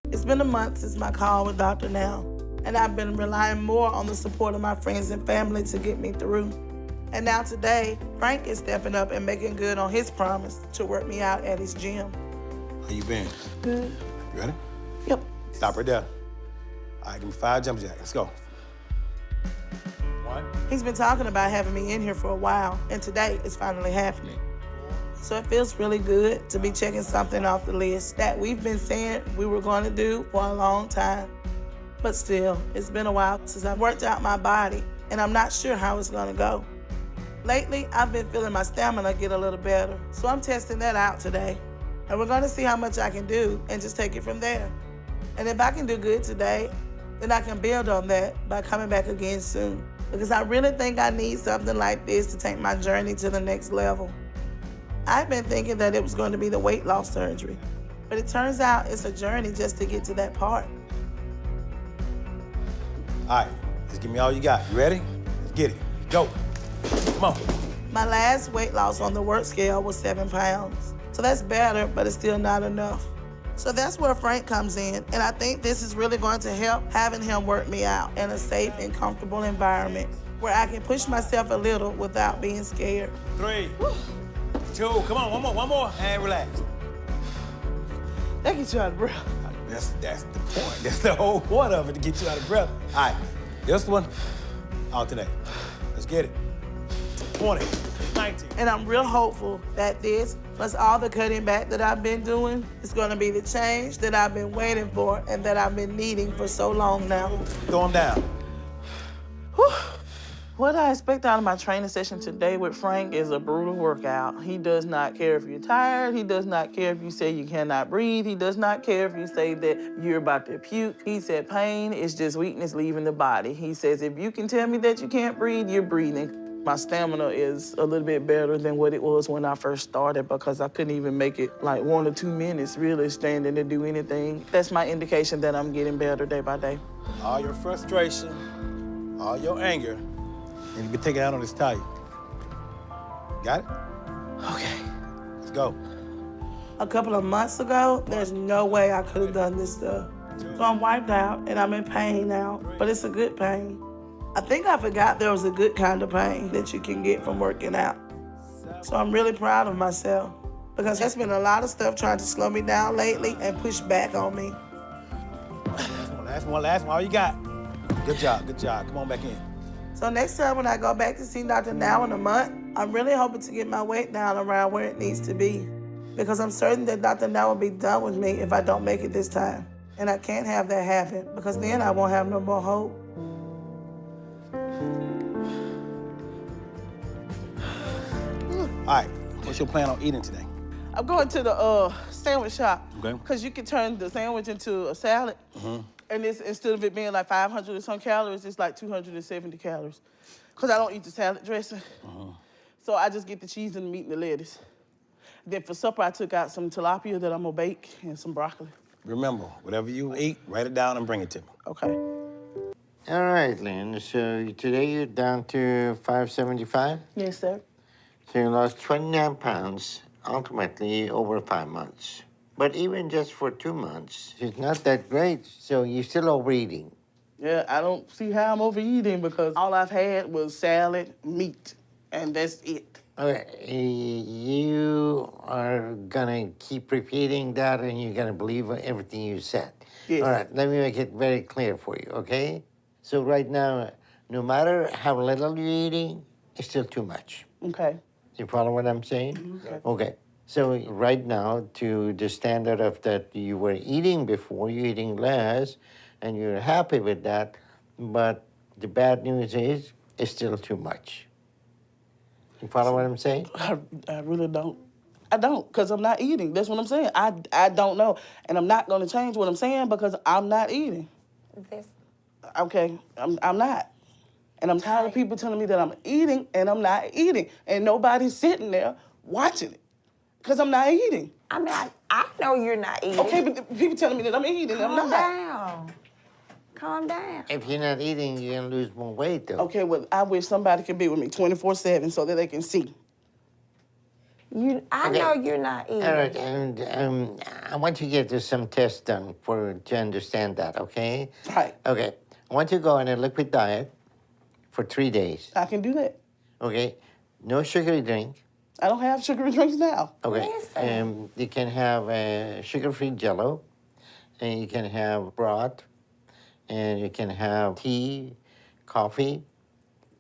It's been a month since my call with Dr. Now, and I've been relying more on the support of my friends and family to get me through. And now today, Frank is stepping up and making good on his promise to work me out at his gym. How you been? Good. You ready? Yep. Stop right there. All right, give me 5 jump jacks. Let's go. 1. He's been talking about having me in here for a while, and today it's finally happening. So it feels really good to be checking something off the list that we've been saying we were going to do for a long time. But still, it's been a while since I've worked out my body, and I'm not sure how it's going to go. Lately, I've been feeling my stamina get a little better, so I'm testing that out today. And we're going to see how much I can do and just take it from there. And if I can do good today, then I can build on that by coming back again soon. Because I really think I need something like this to take my journey to the next level. I've been thinking that it was going to be the weight loss surgery, but it turns out it's a journey just to get to that part. All right, just give me all you got. You ready? Let's get it. Go. Come on. My last weight loss on the work scale was 7 pounds. So that's better, but it's still not enough. So that's where Frank comes in, and I think this is really going to help having him work me out in a safe and comfortable environment where I can push myself a little without being scared. 3, 2, come on, one more, and relax. That gets you out of breath. That's the point. That's the whole point of it, to get you out of breath. All right, this one, alternate. Let's get it. 20, 19. And I'm real hopeful that this, plus all the cutting back that I've been doing, is gonna be the change that I've been waiting for and that I've been needing for so long now. Throw them down. Whew. What I expect out of my training session today with Frank is a brutal workout. He does not care if you're tired. He does not care if you say you cannot breathe. He does not care if you say that you're about to puke. He said pain is just weakness leaving the body. He says if you can tell me that you can't breathe, you're breathing. My stamina is a little bit better than what it was when I first started because I couldn't even make it like 1 or 2 minutes really standing to do anything. That's my indication that I'm getting better day by day. All your frustration, all your anger, and you can take it out on this tire. Got it? Okay. Let's go. A couple of months ago, there's no way I could have done this stuff. So I'm wiped out and I'm in pain now, but it's a good pain. I think I forgot there was a good kind of pain that you can get from working out. So I'm really proud of myself because there's been a lot of stuff trying to slow me down lately and push back on me. Last one. All you got. Good job. Come on back in. So next time when I go back to see Dr. Now in a month, I'm really hoping to get my weight down around where it needs to be because I'm certain that Dr. Now will be done with me if I don't make it this time. And I can't have that happen because then I won't have no more hope. All right, what's your plan on eating today? I'm going to the sandwich shop. Okay. Because you can turn the sandwich into a salad. Mm-hmm. And it's, instead of it being like 500 or some calories, it's like 270 calories. Because I don't eat the salad dressing. Mm-hmm. So I just get the cheese and the meat and the lettuce. Then for supper, I took out some tilapia that I'm gonna bake and some broccoli. Remember, whatever you eat, write it down and bring it to me. Okay. All right, Lynn. So today you're down to 575? Yes, sir. So you lost 29 pounds, ultimately over 5 months. But even just for 2 months, it's not that great. So you're still overeating. Yeah, I don't see how I'm overeating because all I've had was salad, meat, and that's it. Okay, you are gonna keep repeating that and you're gonna believe everything you said. Yes. All right, let me make it very clear for you, okay? So right now, no matter how little you're eating, it's still too much. Okay. You follow what I'm saying? Okay. Okay. So right now, to the standard of that you were eating before, you're eating less, and you're happy with that, but the bad news is it's still too much. You follow what I'm saying? I really don't. I don't, because I'm not eating. That's what I'm saying. I don't know. And I'm not going to change what I'm saying because I'm not eating. This. Okay, I'm not. And I'm tired of people telling me that I'm eating and I'm not eating. And nobody's sitting there watching it because I'm not eating. I mean, I know you're not eating. Okay, but people telling me that I'm eating and I'm Calm not. down. Calm down. If you're not eating, you're gonna lose more weight, though. Okay, well, I wish somebody could be with me 24/7 so that they can see. I Okay. know you're not eating. All right, and I want you to get some tests done to understand that, okay? Right. Okay, I want you to go on a liquid diet for 3 days, I can do that. okay? No sugary drink, I don't have sugary drinks now. okay? Listen. You can have sugar-free Jello, and you can have broth, and you can have tea, coffee,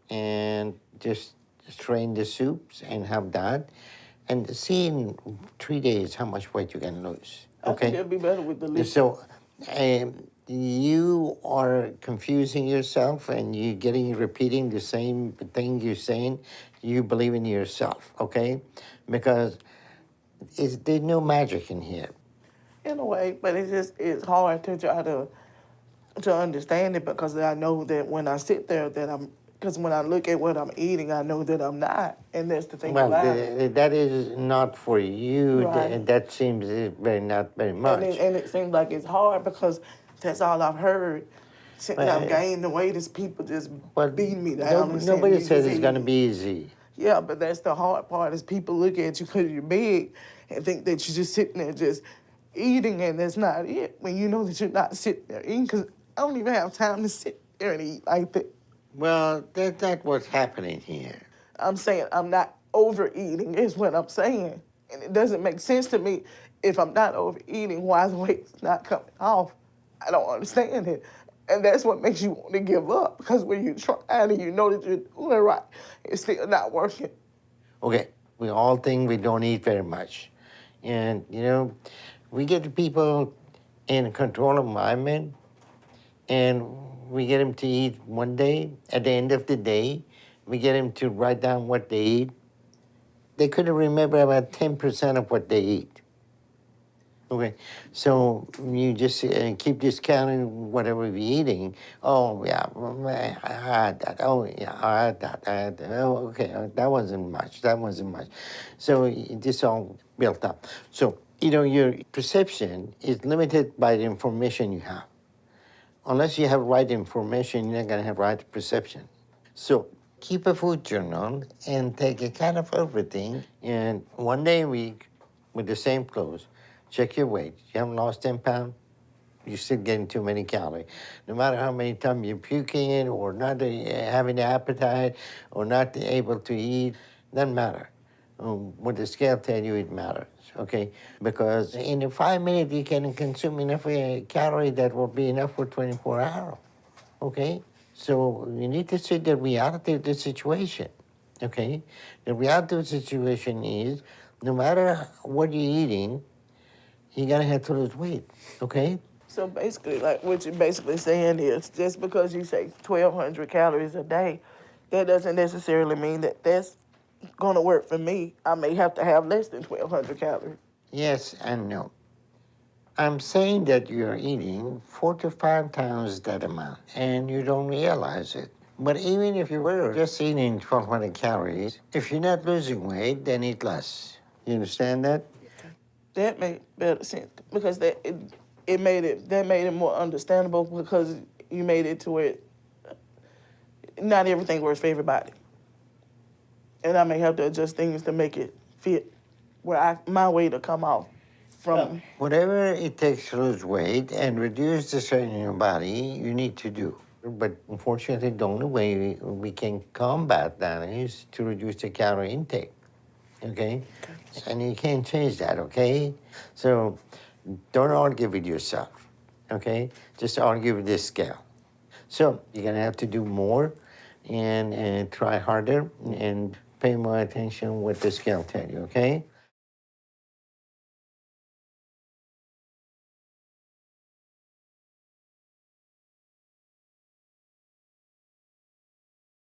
and just strain the soups and have that, and see in 3 days how much weight you can lose. I think Okay. it'll be better with the liquid. So, you are confusing yourself, and you repeating the same thing you're saying. You believe in yourself, okay? Because there's no magic in here. In a way, but it's hard to try to understand it because I know that when I sit there because when I look at what I'm eating, I know that I'm not, and that's the thing Well, about it. that is not for you. Right. That seems not very much. And it seems like it's hard because that's all I've heard. Since Well, I've gained the weight, is people just Well, beating me down. and saying, nobody "You says just it's going to eat." be easy. Yeah, but that's the hard part is people look at you because you're big and think that you're just sitting there just eating, and that's not it. When you know that you're not sitting there eating, because I don't even have time to sit there and eat like that. Well, that's not what's happening here. I'm saying I'm not overeating is what I'm saying. And it doesn't make sense to me if I'm not overeating, why the weight's not coming off. I don't understand it. And that's what makes you want to give up, because when you try and you know that you're doing it right, it's still not working. Okay, we all think we don't eat very much. And, we get people in a controlled environment, and we get them to eat one day. At the end of the day, we get them to write down what they eat. They couldn't remember about 10% of what they eat. Okay, so you just keep discounting whatever we're eating. Oh, yeah, I had that. Oh, yeah, I had that. Oh, okay, that wasn't much. That wasn't much. So this all built up. So, your perception is limited by the information you have. Unless you have right information, you're not going to have right perception. So keep a food journal and take account of everything. And one day a week, with the same clothes, check your weight. You haven't lost 10 pounds, you're still getting too many calories. No matter how many times you're puking or not having the appetite or not able to eat, doesn't matter. What the scale tells you, it matters, okay? Because in a 5 minutes, you can consume enough calorie that will be enough for 24 hours, okay? So you need to see the reality of the situation, okay? The reality of the situation is no matter what you're eating, you're gonna have to lose weight, okay? So basically, like what you're basically saying is just because you say 1,200 calories a day, that doesn't necessarily mean that that's going to work for me. I may have to have less than 1,200 calories. Yes and no. I'm saying that you're eating 4 to 5 times that amount, and you don't realize it. But even if you were just eating 1,200 calories, if you're not losing weight, then eat less. You understand that? That made better sense because that made it more understandable because you made it to where not everything works for everybody, and I may have to adjust things to make it fit where my weight will come off from. Whatever it takes to lose weight and reduce the strain in your body, you need to do. But unfortunately, the only way we can combat that is to reduce the calorie intake, okay? And you can't change that, okay? So don't argue with yourself, okay? Just argue with this scale. So you're gonna have to do more and try harder and pay more attention what the scale tell you, okay?